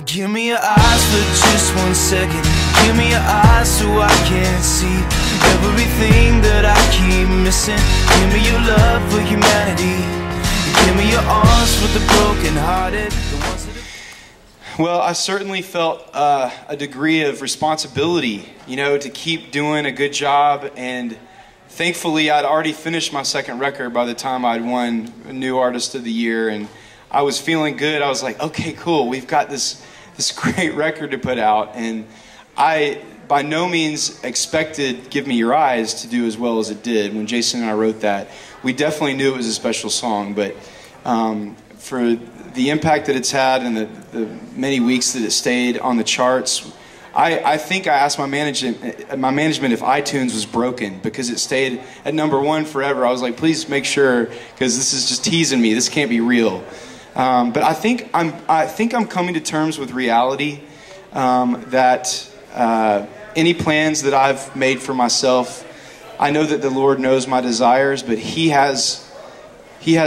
Give me your eyes for just 1 second. Give me your eyes so I can see everything that I keep missing. Give me your love for humanity. Give me your arms for the broken-hearted. Well, I certainly felt a degree of responsibility, you know, to keep doing a good job, and thankfully I'd already finished my second record by the time I'd won New Artist of the Year, and I was feeling good. I was like, okay, cool, we've got this great record to put out, and I by no means expected Give Me Your Eyes to do as well as it did. When Jason and I wrote that, we definitely knew it was a special song, but for the impact that it's had and the many weeks that it stayed on the charts, I think I asked my management if iTunes was broken because it stayed at #1 forever. I was like, please make sure, because this is just teasing me. This can't be real. But I think I'm coming to terms with reality, that any plans that I've made for myself, I know that the Lord knows my desires, but He has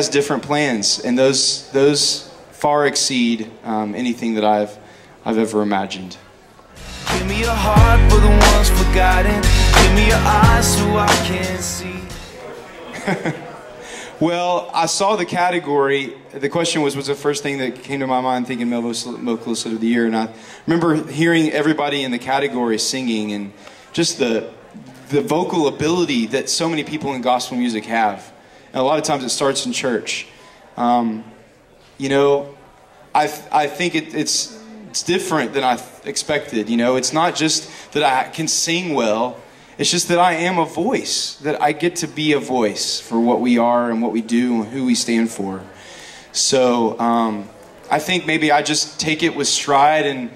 different plans, and those far exceed anything that I've ever imagined. Give me your heart for the ones forgotten. Give me your eyes so I can see. Well, I saw the category. The question was the first thing that came to my mind thinking Male Vocalist of the Year, and I remember hearing everybody in the category singing, and just the vocal ability that so many people in gospel music have. And a lot of times it starts in church. You know, I think it's different than I expected. You know, it's not just that I can sing well. It's just that I am a voice, that I get to be a voice for what we are and what we do and who we stand for. So I think maybe I just take it with stride, and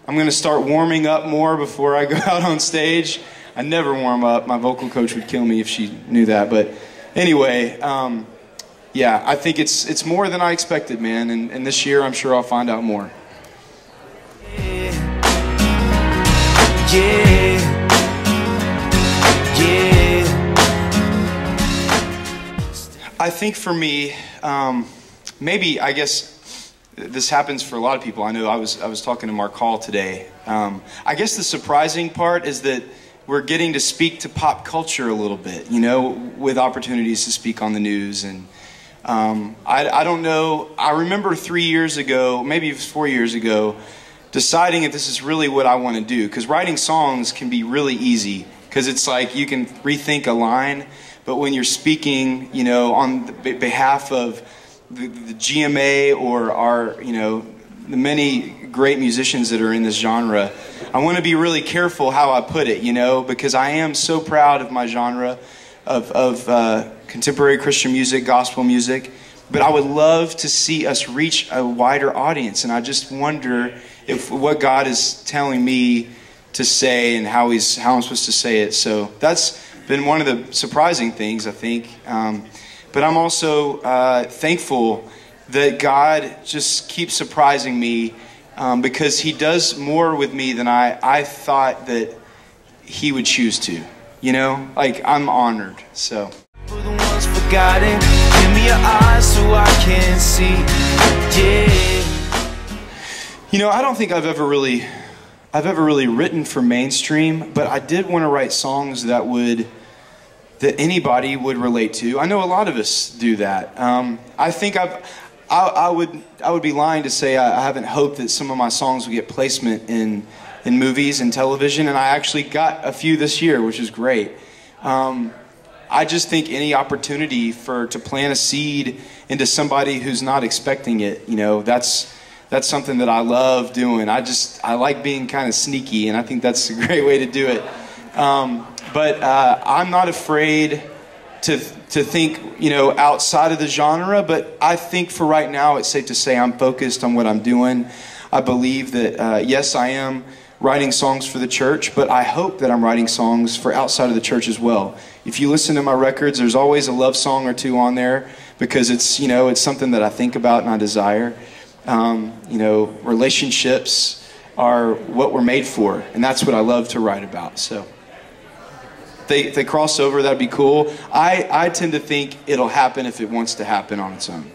I'm going to start warming up more before I go out on stage. I never warm up. My vocal coach would kill me if she knew that. But anyway, yeah, I think it's more than I expected, man. And this year I'm sure I'll find out more. Yeah. I think for me, maybe, I guess this happens for a lot of people. I know I was talking to Mark Hall today. I guess the surprising part is that we're getting to speak to pop culture a little bit, you know, with opportunities to speak on the news. And I don't know, I remember 3 years ago, maybe it was 4 years ago, deciding if this is really what I want to do. Because writing songs can be really easy, because it's like you can rethink a line, but when you're speaking, you know, on the behalf of the GMA or our, you know, the many great musicians that are in this genre, I want to be really careful how I put it, you know, because I am so proud of my genre of contemporary Christian music, gospel music, but I would love to see us reach a wider audience, and I just wonder if what God is telling me to say and how I'm supposed to say it. So that's been one of the surprising things, I think. But I'm also thankful that God just keeps surprising me, because He does more with me than I thought that He would choose to. You know, like, I'm honored. So. For the ones forgotten, give me your eyes so I can see. Yeah. You know, I don't think I've ever really written for mainstream, but I did want to write songs that anybody would relate to. I know a lot of us do that. I think I would be lying to say I haven't hoped that some of my songs would get placement in movies and television, and I actually got a few this year, which is great. I just think any opportunity to plant a seed into somebody who's not expecting it, you know, that's something that I love doing. I like being kind of sneaky, and I think that's a great way to do it. But I'm not afraid to think, you know, outside of the genre, but I think for right now it's safe to say I'm focused on what I'm doing. I believe that, yes, I am writing songs for the church, but I hope that I'm writing songs for outside of the church as well. If you listen to my records, there's always a love song or two on there, because it's, you know, it's something that I think about and I desire. You know, relationships are what we're made for, and that's what I love to write about. So if they cross over, that'd be cool. I tend to think it'll happen if it wants to happen on its own.